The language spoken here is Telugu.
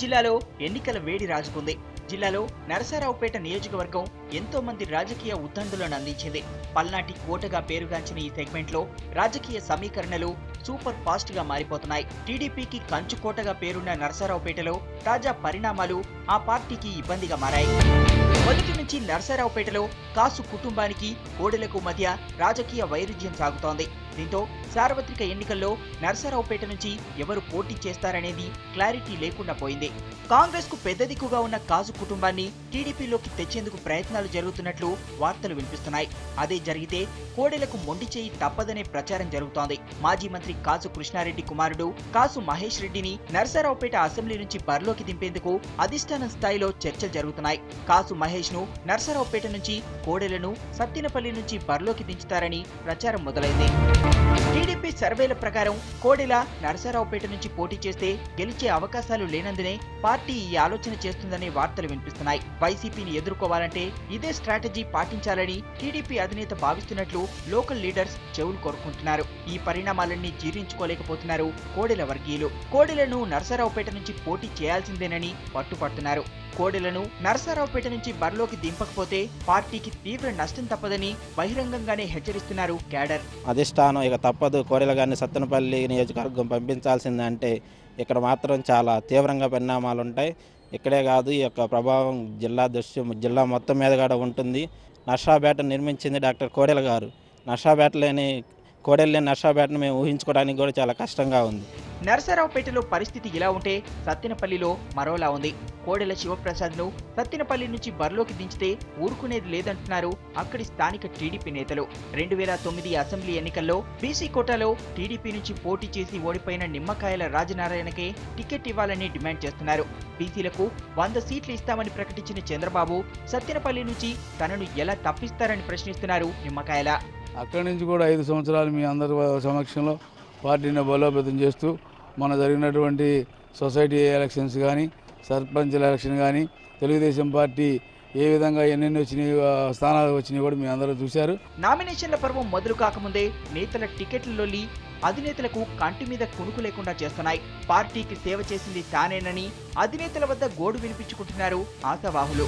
జిల్లాలో ఎన్నికల వేడి రాజుకుంది. జిల్లాలో నరసరావుపేట నియోజకవర్గం ఎంతో మంది రాజకీయ ఉద్దండులను అందించింది. పల్నాటి కోటగా పేరుగాంచిన ఈ సెగ్మెంట్ లో రాజకీయ సమీకరణలు సూపర్ ఫాస్ట్ గా మారిపోతున్నాయి. టీడీపీకి కంచుకోటగా పేరున్న నరసరావుపేటలో తాజా పరిణామాలు ఆ పార్టీకి ఇబ్బందిగా మారాయి. మొదటి నుంచి నరసరావుపేటలో కాసు కుటుంబానికి కోడెలకు మధ్య రాజకీయ వైరుధ్యం సాగుతోంది. దీంతో సార్వత్రిక ఎన్నికల్లో నరసరావుపేట నుంచి ఎవరు పోటీ చేస్తారనేది క్లారిటీ లేకుండా పోయింది. కాంగ్రెస్ కు పెద్ద దిక్కుగా ఉన్న కాసు కుటుంబాన్ని టీడీపీలోకి తెచ్చేందుకు ప్రయత్నాలు జరుగుతున్నట్లు వార్తలు వినిపిస్తున్నాయి. అదే జరిగితే కోడెలకు మొండి చేయి తప్పదనే ప్రచారం జరుగుతోంది. మాజీ మంత్రి కాసు కృష్ణారెడ్డి కుమారుడు కాసు మహేష్ రెడ్డిని నరసరావుపేట అసెంబ్లీ నుంచి బరిలోకి దింపేందుకు అధిష్టానం స్థాయిలో చర్చలు జరుగుతున్నాయి. కాసు మహేష్ ను నరసరావుపేట నుంచి, కోడెలను సత్తెనపల్లి నుంచి బరిలోకి దించుతారని ప్రచారం మొదలైంది. టీడీపీ సర్వేల ప్రకారం కోడెల నరసరావుపేట నుంచి పోటీ చేస్తే గెలిచే అవకాశాలు లేనందునే పార్టీ ఈ ఆలోచన చేస్తుందనే వార్తలు వినిపిస్తున్నాయి. వైసీపీని ఎదుర్కోవాలంటే ఇదే స్ట్రాటజీ పాటించాలని టీడీపీ అధినేత భావిస్తున్నట్లు లోకల్ లీడర్స్ చెవులు కోరుకుంటున్నారు. ఈ పరిణామాలన్నీ జీర్ణించుకోలేకపోతున్నారు కోడెల వర్గీయులు. కోడెలను నరసరావుపేట నుంచి పోటీ చేయాల్సిందేనని పట్టుపడుతున్నారు. కోడెలను నరసరావుపేట నుంచి బరిలోకి దింపకపోతే పార్టీకి తీవ్ర నష్టం తప్పదని బహిరంగంగానే హెచ్చరిస్తున్నారు క్యాడర్. అధిష్టానం ఇక తప్పదు, కోడెల గారిని సత్తెనపల్లి నియోజకవర్గం పంపించాల్సిందంటే ఇక్కడ మాత్రం చాలా తీవ్రంగా పరిణామాలు ఉంటాయి. ఇక్కడే కాదు, ఈ యొక్క ప్రభావం జిల్లా మొత్తం మీద కూడా ఉంటుంది. నరసరావుపేట నిర్మించింది డాక్టర్ కోడెల గారు. కోడెలు లేని నరసరావుపేటను మేము ఊహించుకోవడానికి కూడా చాలా కష్టంగా ఉంది. నరసరావుపేటలో పరిస్థితి ఇలా ఉంటే సత్తెనపల్లిలో మరోలా ఉంది. కోడెల శివప్రసాద్ ను సత్తెనపల్లి నుంచి బరిలోకి దించితే ఊరుకునేది లేదంటున్నారు అక్కడి స్థానిక టీడీపీ నేతలు. 2009 అసెంబ్లీ ఎన్నికల్లో బీసీ కోటాలో టీడీపీ నుంచి పోటీ చేసి ఓడిపోయిన నిమ్మకాయల రాజనారాయణకే టికెట్ ఇవ్వాలని డిమాండ్ చేస్తున్నారు. బీసీలకు 100 సీట్లు ఇస్తామని ప్రకటించిన చంద్రబాబు సత్తెనపల్లి నుంచి తనను ఎలా తప్పిస్తారని ప్రశ్నిస్తున్నారు నిమ్మకాయల. అక్కడి నుంచి కూడా 5 సంవత్సరాలు మీ అందరి సమక్షంలో పార్టీని బలోపేతం చేస్తూ మన జరిగినటువంటి సొసైటీ ఎలక్షన్స్ కానీ, సర్పంచ్ ఎలక్షన్ కానీ, తెలుగుదేశం పార్టీ ఏ విధంగా ఎన్నెన్ని వచ్చినాయి స్థానాలు వచ్చినాయి కూడా మీ అందరూ చూశారు. నామినేషన్ల పర్వం మొదలు కాకముందే నేతల టికెట్లలోని అధినేతలకు కంటి మీద కునుకు లేకుండా చేస్తున్నాయి. పార్టీకి సేవ చేసింది తానేనని అధినేతల వద్ద గోడు వినిపించుకుంటున్నారు ఆశావాహులు.